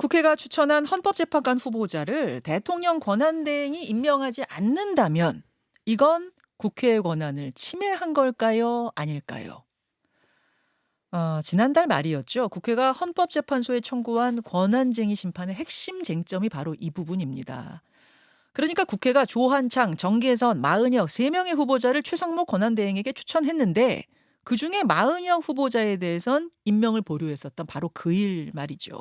국회가 추천한 헌법재판관 후보자를 대통령 권한대행이 임명하지 않는다면 이건 국회의 권한을 침해한 걸까요? 아닐까요? 지난달 말이었죠. 국회가 헌법재판소에 청구한 권한쟁의 심판의 핵심 쟁점이 바로 이 부분입니다. 그러니까 국회가 조한창, 정계선, 마은혁 3명의 후보자를 최상목 권한대행에게 추천했는데 그중에 마은혁 후보자에 대해선 임명을 보류했었던 바로 그 일 말이죠.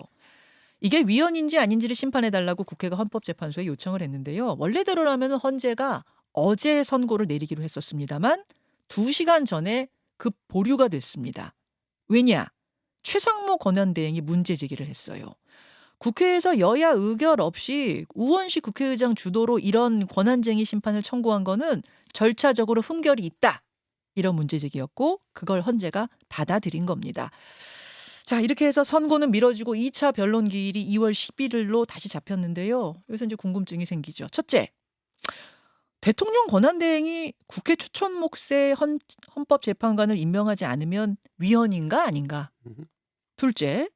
이게 위헌인지 아닌지를 심판해달라고 국회가 헌법재판소에 요청을 했는데요. 원래대로라면 헌재가 어제 선고를 내리기로 했었습니다만 2시간 전에 급 보류가 됐습니다. 왜냐? 최상목 권한대행이 문제 제기를 했어요. 국회에서 여야 의결 없이 우원식 국회의장 주도로 이런 권한쟁의 심판을 청구한 거는 절차적으로 흠결이 있다. 이런 문제 제기였고 그걸 헌재가 받아들인 겁니다. 자, 이렇게 해서 선고는 미뤄지고 2차 변론 기일이 2월 11일로 다시 잡혔는데요. 여기서 이제 궁금증이 생기죠. 첫째, 대통령 권한대행이 국회 추천 몫의 헌법재판관을 임명하지 않으면 위헌인가 아닌가? 둘째,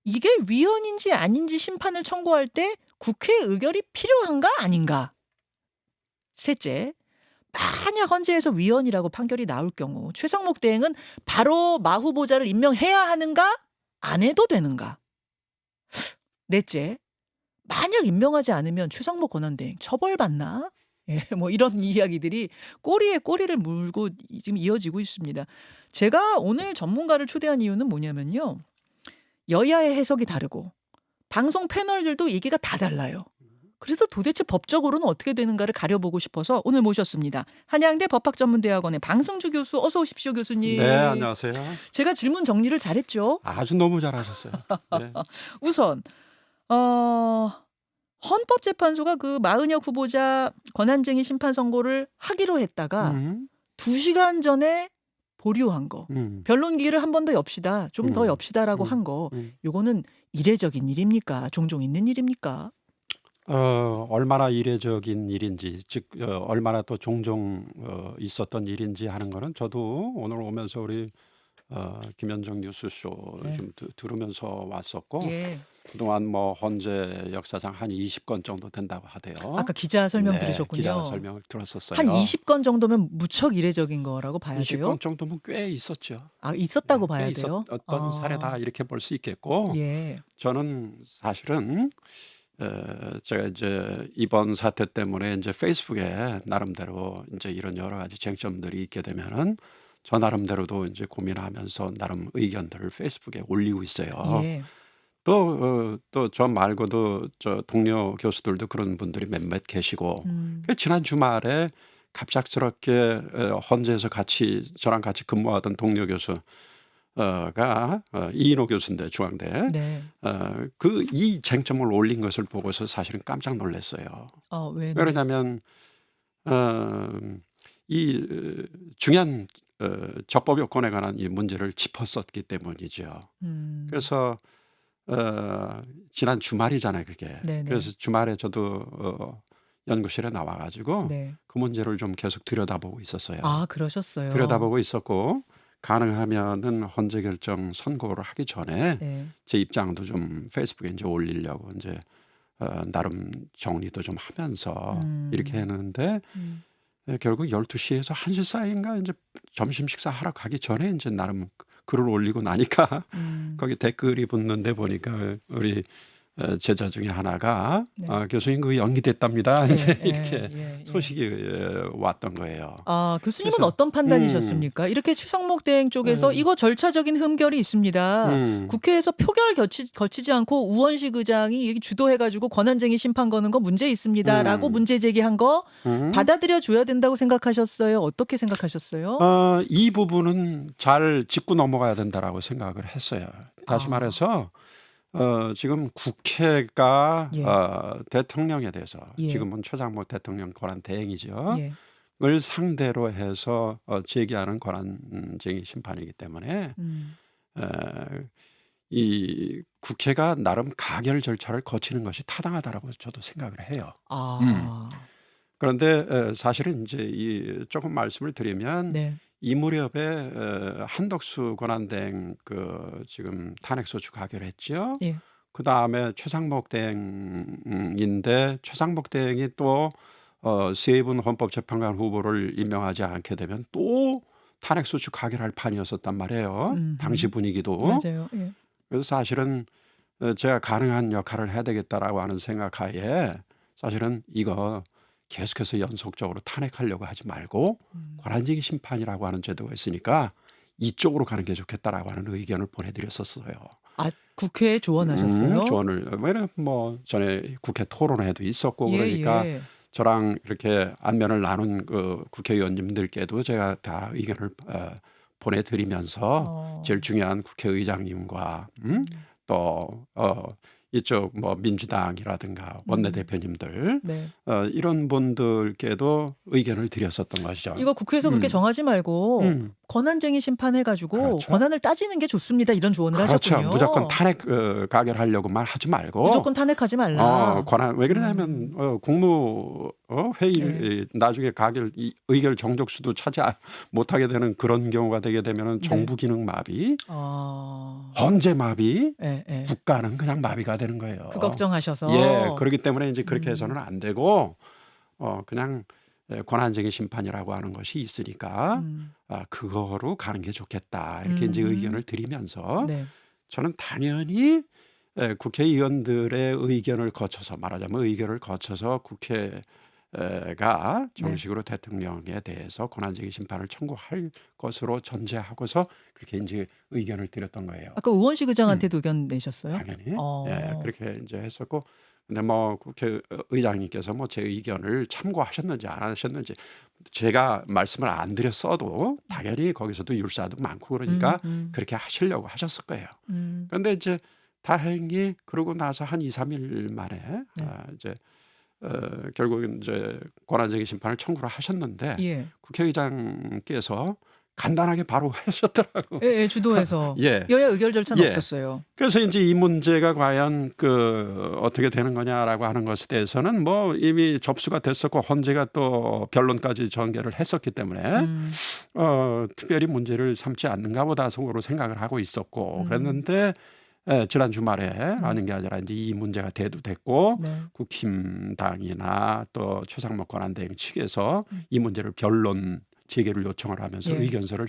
이게 위헌인지 아닌지 심판을 청구할 때 국회 의결이 필요한가 아닌가? 셋째, 만약 헌재에서 위헌이라고 판결이 나올 경우 최상목 대행은 바로 마 후보자를 임명해야 하는가? 안 해도 되는가? 넷째, 만약 임명하지 않으면 최상목 권한대행 처벌받나? 예, 뭐 이런 이야기들이 꼬리에 꼬리를 물고 지금 이어지고 있습니다. 제가 오늘 전문가를 초대한 이유는 뭐냐면요. 여야의 해석이 다르고 방송 패널들도 얘기가 다 달라요. 그래서 도대체 법적으로는 어떻게 되는가를 가려보고 싶어서 오늘 모셨습니다. 한양대 법학전문대학원의 방승주 교수, 어서 오십시오, 교수님. 네, 안녕하세요. 제가 질문 정리를 잘했죠? 아주 너무 잘하셨어요. 네. 우선 헌법재판소가 그 마은혁 후보자 권한쟁의 심판 선고를 하기로 했다가 2시간 전에 보류한 거. 변론 기일을 한 번 더 엽시다. 좀 더 엽시다라고 한 거. 요거는 이례적인 일입니까? 종종 있는 일입니까? 얼마나 이례적인 일인지, 즉 얼마나 또 종종 있었던 일인지 하는 거는 저도 오늘 오면서 우리 김현정 뉴스쇼 네. 좀 들으면서 왔었고 예. 그동안 뭐 헌재 역사상 한 20건 정도 된다고 하대요. 아까 기자 설명 네, 들으셨군요. 기자 설명을 들었었어요. 한 20건 정도면 무척 이례적인 거라고 봐야 돼요. 20건 정도면 꽤 있었죠. 아, 있었다고 꽤 봐야 돼요. 있었던 사례다 이렇게 볼 수 있겠고 예. 저는 사실은 제가 이제 이번 사태 때문에 이제 페이스북에 나름대로 이제 이런 여러 가지 쟁점들이 있게 되면은 저 나름대로도 이제 고민하면서 나름 의견들을 페이스북에 올리고 있어요. 예. 또 저 말고도 저 동료 교수들도 그런 분들이 몇몇 계시고 지난 주말에 갑작스럽게 헌재에서 저랑 같이 근무하던 동료 교수가 이인호 교수인데 중앙대 네. 이 쟁점을 올린 것을 보고서 사실은 깜짝 놀랐어요. 왜? 그러냐면 이 중요한 적법 요건에 관한 이 문제를 짚었었기 때문이죠. 그래서 지난 주말이잖아요, 그게. 네네. 그래서 주말에 저도 연구실에 나와가지고 네. 그 문제를 좀 계속 들여다보고 있었어요. 아, 그러셨어요. 들여다보고 있었고 가능하면은 헌재 결정 선고를 하기 전에 네. 제 입장도 좀 페이스북에 이제 올리려고 이제 나름 정리도 좀 하면서 이렇게 했는데 결국 12시에서 1시 사이인가 이제 점심 식사하러 가기 전에 이제 나름 글을 올리고 나니까 거기 댓글이 붙는데 보니까 우리 제자 중에 하나가 네. 교수님 그거 연기됐답니다. 예, 이제 예, 이렇게 예. 소식이 왔던 거예요. 아, 교수님은 그래서 어떤 판단이셨습니까? 이렇게 최상목 대행 쪽에서 이거 절차적인 흠결이 있습니다. 국회에서 표결 거치지 않고 우원식 의장이 이렇게 주도해가지고 권한쟁의 심판 거는 거 문제 있습니다라고 문제 제기한 거 받아들여 줘야 된다고 생각하셨어요? 어떻게 생각하셨어요? 이 부분은 잘 짚고 넘어가야 된다라고 생각을 했어요. 다시 말해서 지금 국회가 예. 대통령에 대해서 예. 지금은 최상목 대통령 권한 대행이죠. 예. 을 상대로 해서 제기하는 권한쟁의 심판이기 때문에 이 국회가 나름 가결 절차를 거치는 것이 타당하다라고 저도 생각을 해요. 그런데 사실은 이제 조금 말씀을 드리면 네. 이 무렵에 한덕수 권한대행 지금 탄핵소추 가결했죠. 예. 그다음에 최상목 대행인데 최상목 대행이 또 세 분 헌법재판관 후보를 임명하지 않게 되면 또 탄핵 소추 가결할 판이었었단 말이에요. 당시 분위기도. 맞아요. 예. 그래서 사실은 제가 가능한 역할을 해야 되겠다라고 하는 생각하에 사실은 이거 계속해서 연속적으로 탄핵하려고 하지 말고 권한쟁의 심판이라고 하는 제도가 있으니까 이쪽으로 가는 게 좋겠다라고 하는 의견을 보내드렸었어요. 아, 국회에 조언하셨어요? 조언을 왜냐면 뭐 전에 국회 토론회도 있었고 예, 그러니까 예. 저랑 이렇게 안면을 나눈 그 국회의원님들께도 제가 다 의견을 보내드리면서 제일 중요한 국회의장님과 또 이쪽 뭐 민주당이라든가 원내대표님들 네. 이런 분들께도 의견을 드렸었던 것이죠. 이거 국회에서 그렇게 정하지 말고 음. 권한쟁의 심판해가지고 그렇죠. 권한을 따지는 게 좋습니다. 이런 조언을 그렇죠. 하셨군요. 무조건 탄핵 가결하려고만 하지 말고 무조건 탄핵하지 말라. 권한 왜 그러냐면 국무 회의 나중에 의결 정족수도 차지 못하게 되는 그런 경우가 되게 되면은 정부 기능 마비, 헌재 마비, 국가는 그냥 마비가 되는 거예요. 그 걱정하셔서. 예, 그렇기 때문에 이제 그렇게 해서는 안 되고 그냥 권한쟁의 심판이라고 하는 것이 있으니까 그거로 가는 게 좋겠다 이렇게 이제 의견을 드리면서 네. 저는 당연히 국회의원들의 의견을 거쳐서 말하자면 의결을 거쳐서 국회가 정식으로 대통령에 대해서 권한쟁의 심판을 청구할 것으로 전제하고서 그렇게 이제 의견을 드렸던 거예요. 아까 우원식 의장한테도 의견 내셨어요? 당연히 예, 그렇게 이제 했었고 근데 뭐 국회의장님께서 뭐 제 의견을 참고하셨는지 안 하셨는지 제가 말씀을 안 드렸어도 당연히 거기서도 율사도 많고 그러니까 그렇게 하시려고 하셨을 거예요. 그런데 이제 다행히 그러고 나서 한 2, 3일 만에 이제 결국은 이제 권한쟁의 심판을 청구를 하셨는데 예. 국회의장께서 간단하게 바로 하셨더라고. 예, 주도해서. 예. 여야 의결 절차는 예. 없었어요. 그래서 이제 이 문제가 과연 어떻게 되는 거냐라고 하는 것에 대해서는 뭐 이미 접수가 됐었고 헌재가 또 변론까지 전개를 했었기 때문에 특별히 문제를 삼지 않는가 보다 속으로 생각을 하고 있었고 그랬는데 지난 주말에 아닌 게 아니라 이제 이 문제가 대두됐고 국힘당이나 또 최상목 권한대행 측에서 이 문제를 변론 재개를 요청을 하면서 의견서를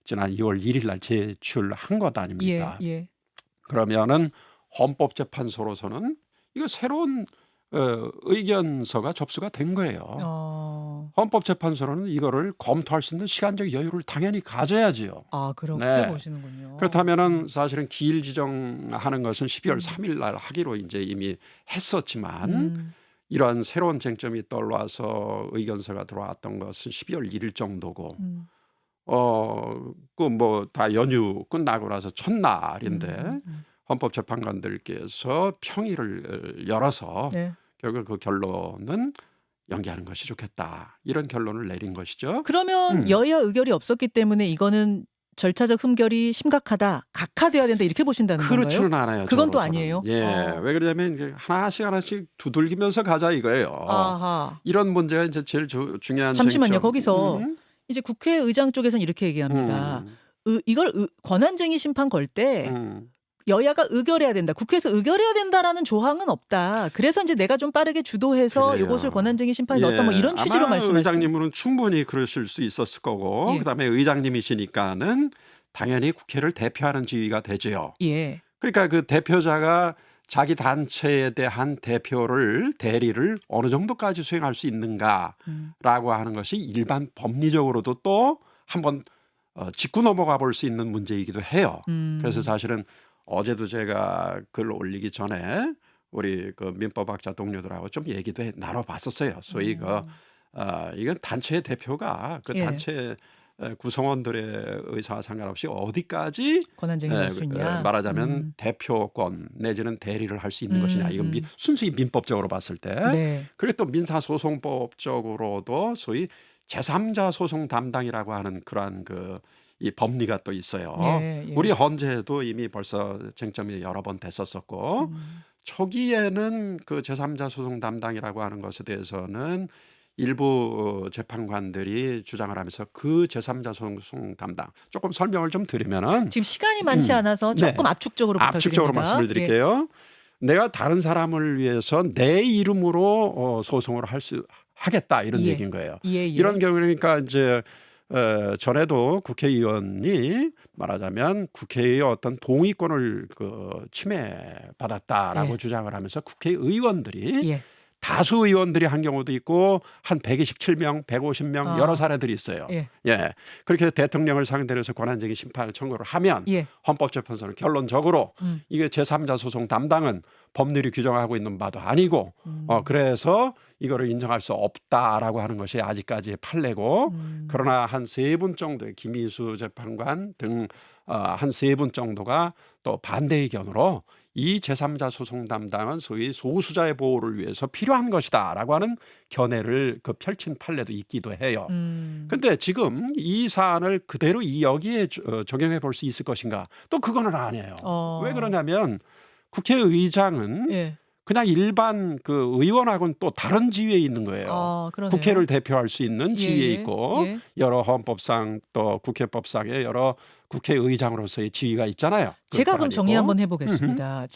지난 2월 1일 날 제출한 것 아닙니까? 예. 그러면은 헌법재판소로서는 이거 새로운 의견서가 접수가 된 거예요. 헌법재판소로는 이거를 검토할 수 있는 시간적 여유를 당연히 가져야지요. 아, 그렇게 보시는군요. 그렇다면은 사실은 기일 지정하는 것은 12월 3일 날 하기로 이제 이미 했었지만 이러한 새로운 쟁점이 떠올라서 의견서가 들어왔던 것은 12월 1일 정도고 그 뭐 다 연휴 끝나고 나서 첫날인데 헌법재판관들께서 평일을 열어서 결국 그 결론은 연기하는 것이 좋겠다. 이런 결론을 내린 것이죠. 그러면 여야 의결이 없었기 때문에 이거는 절차적 흠결이 심각하다, 각하돼야 된다 이렇게 보신다는 건가요? 그렇지는 않아요. 그건 또 저로서는. 아니에요? 예, 왜 그러냐면 하나씩 두들기면서 가자 이거예요. 아하. 이런 문제가 이제 제일 중요한 잠시만요. 쟁점. 거기서 이제 국회의장 쪽에서는 이렇게 얘기합니다. 이걸 권한쟁의 심판 걸 때 여야가 의결해야 된다. 국회에서 의결해야 된다라는 조항은 없다. 그래서 이제 내가 좀 빠르게 주도해서 그래요. 이것을 권한쟁의 심판에 넣었다. 뭐 이런 취지로 아마 말씀하시는. 의장님은 충분히 그러실 수 있었을 거고 그다음에 의장님이시니까는 당연히 국회를 대표하는 지위가 되죠. 예. 그러니까 그 대표자가 자기 단체에 대한 대리를 어느 정도까지 수행할 수 있는가라고 하는 것이 일반 법리적으로도 또 한번 짚고 넘어가 볼 수 있는 문제이기도 해요. 그래서 사실은 어제도 제가 글 올리기 전에 우리 그 민법학자 동료들하고 좀 얘기도 나눠봤었어요. 소위 이건 단체의 대표가 그 단체 구성원들의 의사와 상관없이 어디까지 권한쟁의 할 수 있냐. 말하자면 대표권 내지는 대리를 할 수 있는 것이냐. 이건 순수히 민법적으로 봤을 때. 그리고 또 민사소송법적으로도 소위 제3자 소송 담당이라고 하는 그러한 이 법리가 또 있어요. 우리 헌재에도 이미 벌써 쟁점이 여러 번 됐었었고 초기에는 그 제3자 소송 담당이라고 하는 것에 대해서는 일부 재판관들이 주장을 하면서 그 제3자 소송 담당 조금 설명을 좀 드리면은 지금 시간이 많지 않아서 네. 조금 압축적으로 부탁드립니다. 압축적으로 말씀을 예. 드릴게요. 내가 다른 사람을 위해서 내 이름으로 소송을 하겠다 이런 예. 얘기인 거예요. 예. 이런 경우 그러니까 이제 전에도 국회의원이 말하자면 국회의 어떤 동의권을 침해받았다라고 예. 주장을 하면서 국회의원들이 예. 다수 의원들이 한 경우도 있고 한 127명, 150명 아. 여러 사례들이 있어요. 예. 예, 그렇게 대통령을 상대로 해서 권한쟁의 심판을 청구를 하면 예. 헌법재판소는 결론적으로 이게 제3자 소송 담당은 법률이 규정하고 있는 바도 아니고 그래서 이거를 인정할 수 없다라고 하는 것이 아직까지의 판례고 그러나 한 세 분 정도의 김희수 재판관 등 한 세 분 정도가 또 반대 의견으로 이 제3자 소송 담당은 소위 소수자의 보호를 위해서 필요한 것이다라고 하는 견해를 펼친 판례도 있기도 해요. 근데 지금 이 사안을 그대로 여기에 적용해 볼 수 있을 것인가? 또 그거는 아니에요. 왜 그러냐면 국회의장은 예. 그냥 일반 의원하고는 또 다른 지위에 있는 거예요. 그러네요. 국회를 대표할 수 있는 지위에 예. 있고 예. 여러 헌법상 또 국회법상의 여러 국회의장으로서의 지위가 있잖아요. 제가 그럼 정리 한번 해보겠습니다.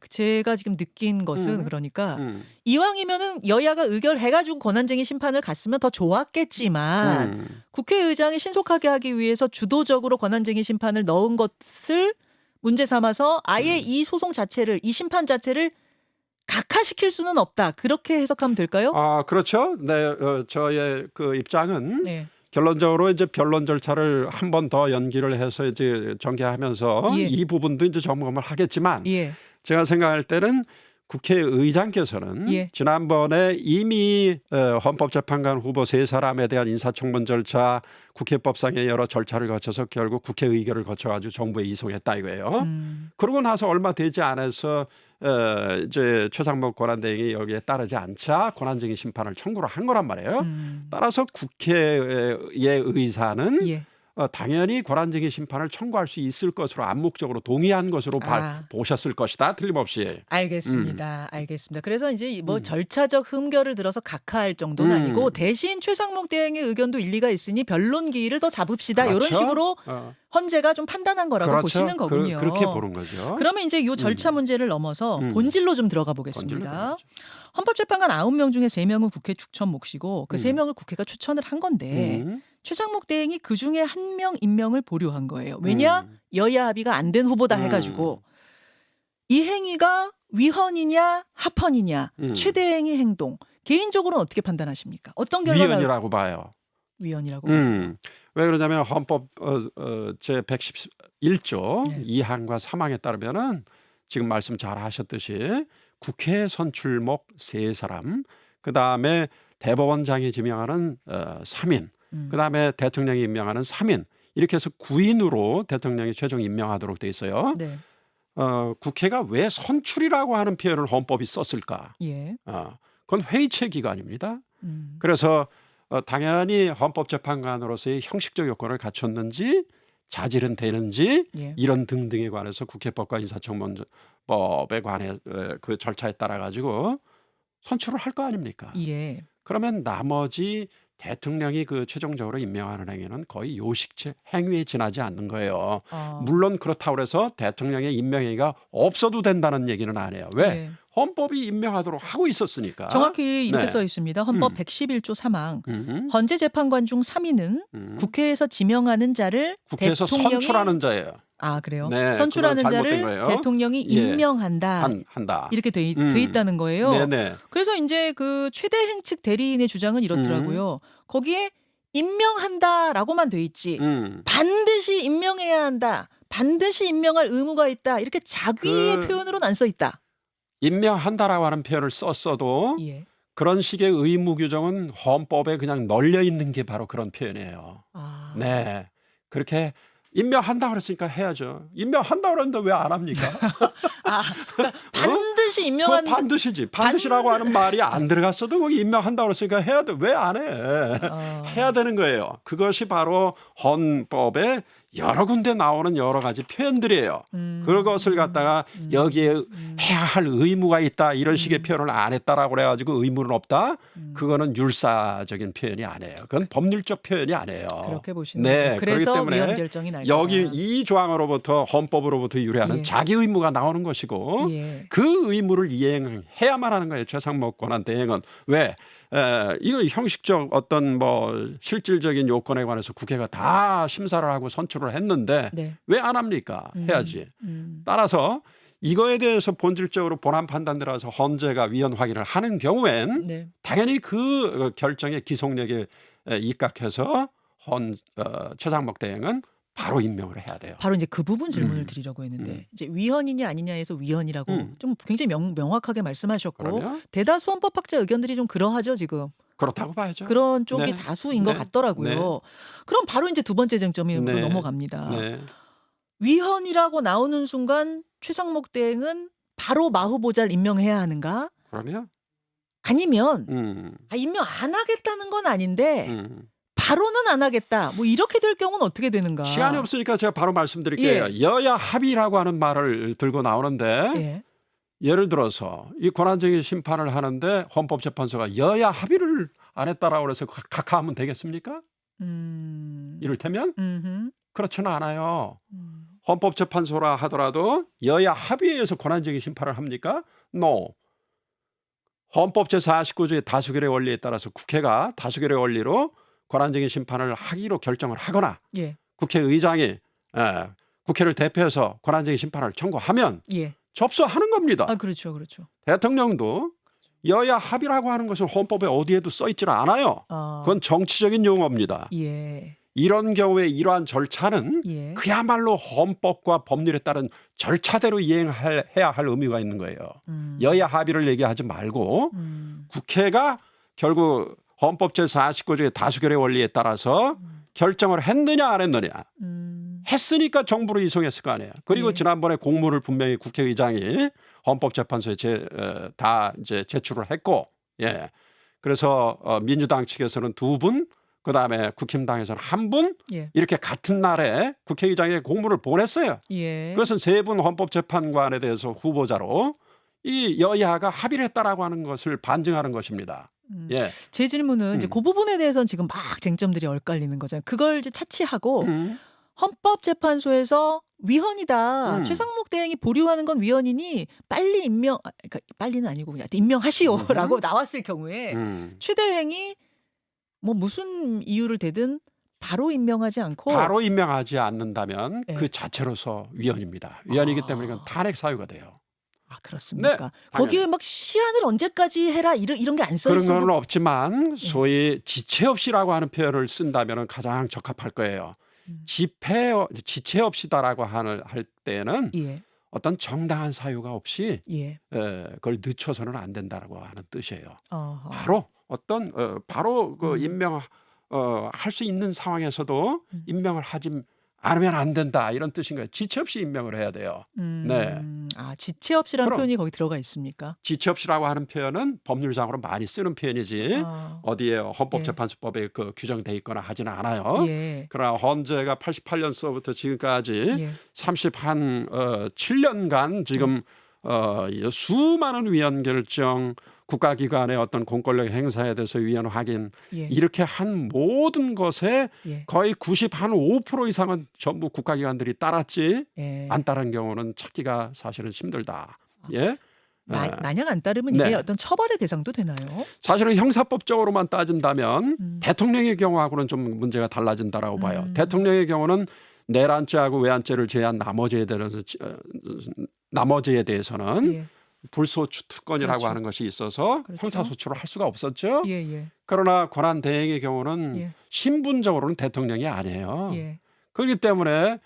제가 지금 느낀 것은 그러니까 이왕이면은 여야가 의결해가지고 권한쟁의 심판을 갔으면 더 좋았겠지만 국회의장이 신속하게 하기 위해서 주도적으로 권한쟁의 심판을 넣은 것을 문제 삼아서 아예 이 소송 자체를 이 심판 자체를 각하시킬 수는 없다. 그렇게 해석하면 될까요? 그렇죠. 네, 저의 입장은 네. 결론적으로 이제 변론 절차를 한 번 더 연기를 해서 이제 전개하면서 예. 이 부분도 이제 점검을 하겠지만 예. 제가 생각할 때는 국회의장께서는 예. 지난번에 이미 헌법재판관 후보 세 사람에 대한 인사청문 절차, 국회법상의 여러 절차를 거쳐서 결국 국회 의결을 거쳐가지고 정부에 이송했다 이거예요. 그러고 나서 얼마 되지 않아서 이제 최상목 권한대행이 여기에 따르지 않자 권한쟁의 심판을 청구를 한 거란 말이에요. 따라서 국회의 의사는 예. 당연히 권한쟁의 심판을 청구할 수 있을 것으로 암묵적으로 동의한 것으로 보셨을 것이다. 틀림없이. 알겠습니다. 알겠습니다. 그래서 이제 뭐 절차적 흠결을 들어서 각하할 정도는 아니고 대신 최상목 대행의 의견도 일리가 있으니 변론 기일을 더 잡읍시다. 그렇죠? 이런 식으로 헌재가 좀 판단한 거라고 그렇죠. 보시는 거군요. 그렇게 보는 거죠. 그러면 이제 이 절차 문제를 넘어서 본질로 좀 들어가 보겠습니다. 헌법재판관 9명 중에 3명은 국회 추천 몫이고 그 3명을 국회가 추천을 한 건데 최상목 대행이 그중에 1명 임명을 보류한 거예요. 왜냐? 여야 합의가 안 된 후보다 해가지고 이 행위가 위헌이냐 합헌이냐 최 대행의 행동 개인적으로는 어떻게 판단하십니까? 어떤 결과가 위헌이라고 봐요. 위헌이라고 보세요. 왜 그러냐면 헌법 제 111조 네. 2항과 3항에 따르면은 지금 말씀 잘 하셨듯이 국회 선출목 3사람, 그다음에 대법원장이 지명하는 3인, 그다음에 대통령이 임명하는 3인 이렇게 해서 9인으로 대통령이 최종 임명하도록 돼 있어요. 네. 국회가 왜 선출이라고 하는 표현을 헌법이 썼을까? 예. 그건 회의체 기관입니다. 그래서 당연히 헌법재판관으로서의 형식적 요건을 갖췄는지 자질은 되는지 예. 이런 등등에 관해서 국회법과 인사청문법에 관해 그 절차에 따라 가지고 선출을 할 거 아닙니까? 예. 그러면 나머지 대통령이 최종적으로 임명하는 행위는 거의 요식체 행위에 지나지 않는 거예요. 물론 그렇다고 해서 대통령의 임명행위가 없어도 된다는 얘기는 아니에요. 왜? 예. 헌법이 임명하도록 하고 있었으니까. 정확히 이렇게 네. 써 있습니다. 헌법 111조 3항. 헌재 재판관 중 3인은 국회에서 지명하는 자를 국회에서 대통령이 선출하는 자예요. 그래요? 네, 선출하는 그건 잘못된 자를 거예요. 대통령이 예. 임명한다. 한다. 이렇게 돼 있다는 거예요. 네네. 그래서 이제 그 최대행 측 대리인의 주장은 이렇더라고요. 거기에 임명한다라고만 돼 있지. 반드시 임명해야 한다. 반드시 임명할 의무가 있다. 이렇게 자기의 표현으로는 안 써 있다. 임명한다라고 하는 표현을 썼어도 예. 그런 식의 의무 규정은 헌법에 그냥 널려 있는 게 바로 그런 표현이에요. 네. 그렇게 임명한다 그랬으니까 해야죠. 임명한다 그랬는데 왜 안 합니까? 그러니까 반드시 임명한 그거 반드시지. 반드시라고 하는 말이 안 들어갔어도 거기 임명한다 그랬으니까 해야 돼. 왜 안 해? 해야 되는 거예요. 그것이 바로 헌법의 여러 군데 나오는 여러 가지 표현들이에요. 그것을 갖다가 여기에 해야 할 의무가 있다 이런 식의 표현을 안 했다라고 그래가지고 의무는 없다. 그거는 율사적인 표현이 아니에요. 그건 법률적 표현이 아니에요. 그렇게 보시는 네, 거예요. 그래서 그렇기 때문에 위헌 결정이 날 여기 거다. 이 조항으로부터 헌법으로부터 유래하는 예. 자기 의무가 나오는 것이고 예. 그 의무를 이행해야만 하는 거예요. 최상목 권한 대행은 왜? 이거 형식적 어떤 뭐 실질적인 요건에 관해서 국회가 다 심사를 하고 선출을 했는데 네. 왜 안 합니까? 해야지. 따라서 이거에 대해서 본질적으로 본안 판단 들어서 헌재가 위헌 확인을 하는 경우엔 네. 당연히 그 결정의 기속력에 입각해서 최상목 대행은 바로 임명을 해야 돼요. 바로 이제 그 부분 질문을 드리려고 했는데 이제 위헌이냐 아니냐에서 위헌이라고 좀 굉장히 명확하게 말씀하셨고 그러면 대다수 헌법학자 의견들이 좀 그러하죠 지금. 그렇다고 봐야죠. 그런 쪽이 네. 다수인 것 네. 같더라고요. 네. 그럼 바로 이제 두 번째 쟁점으로 네. 넘어갑니다. 네. 위헌이라고 나오는 순간 최상목 대행은 바로 마 후보자를 임명해야 하는가? 그러면 아니면 임명 안 하겠다는 건 아닌데 바로는 안 하겠다. 뭐 이렇게 될 경우는 어떻게 되는가? 시간이 없으니까 제가 바로 말씀드릴게요. 여야 합의라고 하는 말을 들고 나오는데 예. 예를 들어서 이 권한쟁의 심판을 하는데 헌법재판소가 여야 합의를 안 했다라고 해서 각하하면 되겠습니까? 이를테면 음흠. 그렇지는 않아요. 헌법재판소라 하더라도 여야 합의에서 권한쟁의 심판을 합니까? No. 헌법 제49조의 다수결의 원리에 따라서 국회가 다수결의 원리로 권한쟁의 심판을 하기로 결정을 하거나 예. 국회의장이 국회를 대표해서 권한쟁의 심판을 청구하면 예. 접수하는 겁니다. 아 그렇죠, 그렇죠. 대통령도 여야 합의라고 하는 것은 헌법에 어디에도 써 있지는 않아요. 아, 그건 정치적인 용어입니다. 예. 이런 경우에 이러한 절차는 예. 그야말로 헌법과 법률에 따른 절차대로 해야 할 의무가 있는 거예요. 여야 합의를 얘기하지 말고 국회가 결국 헌법 제49조의 다수결의 원리에 따라서 결정을 했느냐 안 했느냐. 했으니까 정부로 이송했을 거 아니에요. 그리고 예. 지난번에 공문을 분명히 국회의장이 헌법재판소에 다 이제 제출을 했고, 예. 그래서 민주당 측에서는 2분, 그 다음에 국힘당에서는 1분, 예. 이렇게 같은 날에 국회의장에 공문을 보냈어요. 예. 그것은 3분 헌법재판관에 대해서 후보자로 이 여야가 합의를 했다라고 하는 것을 반증하는 것입니다. 예. 제 질문은 이제 그 부분에 대해서는 지금 막 쟁점들이 엇갈리는 거잖아요. 그걸 이제 차치하고 헌법재판소에서 위헌이다. 최상목 대행이 보류하는 건 위헌이니 빨리 그러니까 빨리는 아니고 그냥 임명하시오라고 나왔을 경우에 최 대행이 뭐 무슨 이유를 대든 바로 임명하지 않고 바로 임명하지 않는다면 예. 그 자체로서 위헌입니다. 위헌이기 때문에 이건 탄핵 사유가 돼요. 아 그렇습니까? 네, 거기에 막 시한을 언제까지 해라 이런 게 안 써 그런 있어도 건 없지만 소위 지체 없이라고 하는 표현을 쓴다면 가장 적합할 거예요. 지체 없이다라고 할 때는 예. 어떤 정당한 사유가 없이 예. 그걸 늦춰서는 안 된다라고 하는 뜻이에요. 어허. 바로 어떤 바로 그 임명 할 수 있는 상황에서도 임명을 하지 않으면 안 된다 이런 뜻인 거예요. 지체 없이 임명을 해야 돼요. 네. 아 지체 없이라는 그럼. 표현이 거기 들어가 있습니까? 지체 없이라고 하는 표현은 법률상으로 많이 쓰는 표현이지 아, 어디에 헌법재판소법에 그 규정돼 있거나 하지는 않아요. 예. 그러나 헌재가 88년서부터 지금까지 예. 37년간 지금 수많은 위헌 결정, 국가기관의 어떤 공권력 행사에 대해서 위헌 확인 예. 이렇게 한 모든 것에 예. 거의 95% 이상은 전부 국가기관들이 따랐지 예. 안 따른 경우는 찾기가 사실은 힘들다. 예. 만약 안 따르면 이게 네. 어떤 처벌의 대상도 되나요? 사실은 형사법적으로만 따진다면 대통령의 경우하고는 좀 문제가 달라진다라고 봐요. 대통령의 경우는 내란죄하고 외환죄를 제외한 나머지에 대해서는 예. 불소추 특권이라고 그렇죠. 하는 것이 있어서 그렇죠. 형사소추를 할 수가 없었죠. 예. 예. 그러나 권한 대행의 경우는 예. 신분적으로는 대통령이 아니에요. 예. 그렇기 때문에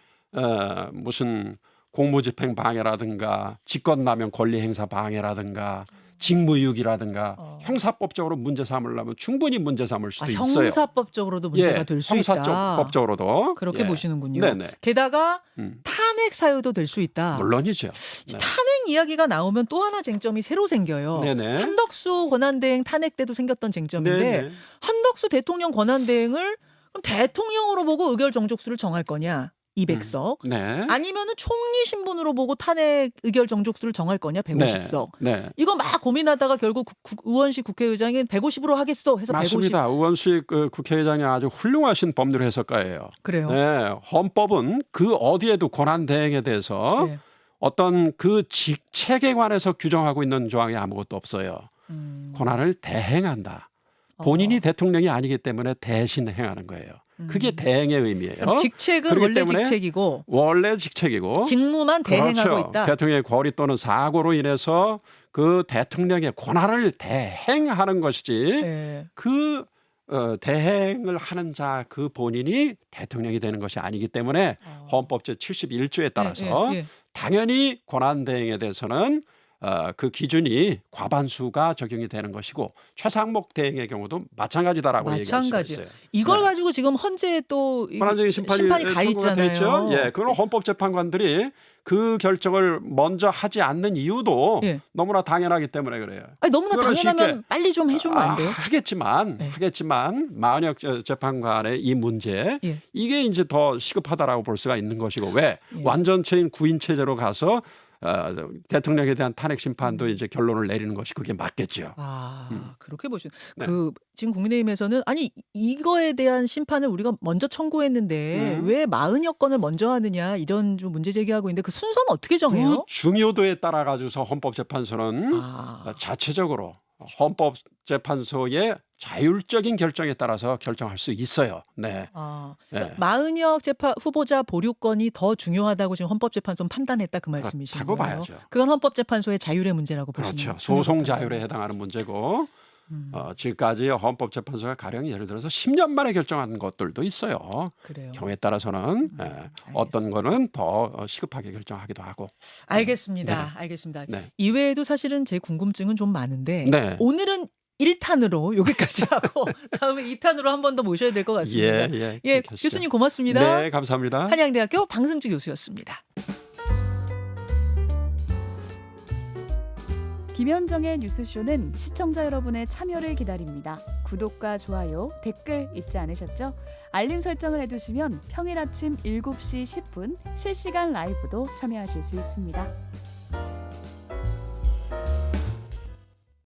무슨 공무집행 방해라든가 직권남용 권리행사 방해라든가 직무유기라든가 형사법적으로 문제 삼으려면 충분히 문제 삼을 수도 있어요. 형사법적으로도 문제가 될 수 있다. 형사법적으로도 그렇게 보시는군요. 네네. 게다가 탄핵 사유도 될 수 있다. 물론이죠. 이 탄핵 이야기가 나오면 또 하나 쟁점이 새로 생겨요. 네네. 한덕수 권한대행 탄핵 때도 생겼던 쟁점인데 네네. 한덕수 대통령 권한대행을 그럼 대통령으로 보고 의결 정족수를 정할 거냐? 200석. 네. 아니면은 총리 신분으로 보고 탄핵 의결 정족수를 정할 거냐 150석. 네. 이거 막 고민하다가 결국 의원식 국회의장이 150으로 하겠어 해서 150. 맞습니다. 의원식 국회의장이 아주 훌륭하신 법률 해석가예요. 그래요. 네. 헌법은 그 어디에도 권한 대행에 대해서 네. 어떤 그 직책에 관해서 규정하고 있는 조항이 아무것도 없어요. 권한을 대행한다. 본인이 대통령이 아니기 때문에 대신 행하는 거예요. 그게 대행의 의미예요. 그럼 직책은 그렇기 원래 때문에 직책이고 원래 직책이고 직무만 대행하고 그렇죠. 있다. 대통령의 거리 또는 사고로 인해서 그 대통령의 권한을 대행하는 것이지 네. 그 대행을 하는 자 그 본인이 대통령이 되는 것이 아니기 때문에 헌법 제71조에 따라서 당연히 권한 대행에 대해서는 그 기준이 과반수가 적용이 되는 것이고 최상목 대행의 경우도 마찬가지다라고 얘기할 수가 있어요. 이걸 네. 가지고 지금 헌재에 또 권한쟁의 심판이 가 청구가 돼 있잖아요. 있죠. 예, 그건 헌법재판관들이 그 결정을 먼저 하지 않는 이유도 예. 너무나 당연하기 때문에 그래요. 아니, 너무나 그거는 당연하면 쉽게, 빨리 좀 해주면 안 돼요? 하겠지만 마은혁 재판관의 이 문제 예. 이게 이제 더 시급하다라고 볼 수가 있는 것이고 왜 예. 완전체인 구인 체제로 가서 대통령에 대한 탄핵 심판도 이제 결론을 내리는 것이 그게 맞겠죠. 그렇게 보시는. 네. 지금 국민의힘에서는 아니 이거에 대한 심판을 우리가 먼저 청구했는데 왜 마은혁 건을 먼저 하느냐 이런 좀 문제 제기하고 있는데 그 순서는 어떻게 정해요? 그 중요도에 따라 가지고서 헌법재판소는 자체적으로 헌법재판소의 자율적인 결정에 따라서 결정할 수 있어요. 네. 그러니까 마은혁 후보자 보류건이 더 중요하다고 지금 헌법재판소는 판단했다 그 말씀이신 거예요? 그렇다고 봐야죠. 그건 헌법재판소의 자율의 문제라고 보시는 거죠? 그렇죠. 소송 자율에 해당하는 문제고 지금까지 헌법재판소가 가령 예를 들어서 10년 만에 결정한 것들도 있어요. 그래요. 경우에 따라서는 어떤 거는 더 시급하게 결정하기도 하고. 알겠습니다. 알겠습니다. 네. 이외에도 사실은 제 궁금증은 좀 많은데 네. 오늘은 1탄으로 여기까지 하고 다음에 2탄으로 한 번 더 모셔야 될 것 같습니다. 예, 교수님 고맙습니다. 네, 감사합니다. 한양대학교 방승주 교수였습니다. 김현정의 뉴스쇼는 시청자 여러분의 참여를 기다립니다. 구독과 좋아요, 댓글 잊지 않으셨죠? 알림 설정을 해두시면 평일 아침 7시 10분 실시간 라이브도 참여하실 수 있습니다.